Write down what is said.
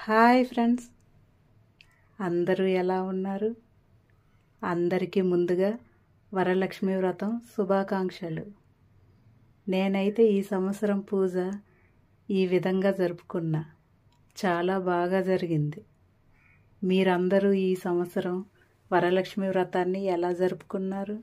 Hi friends, అందరూ ఎలా ఉన్నారు? అందరికీ ముందుగా వరలక్ష్మి వ్రతం శుభాకాంక్షలు. నేనైతే ఈ సంవత్సరం పూజ ఈ విధంగా జరుపుకున్నా. చాలా బాగా జరిగింది. మీరందరూ ఈ సంవత్సరం వరలక్ష్మి వ్రతాన్ని ఎలా జరుపుకున్నారు?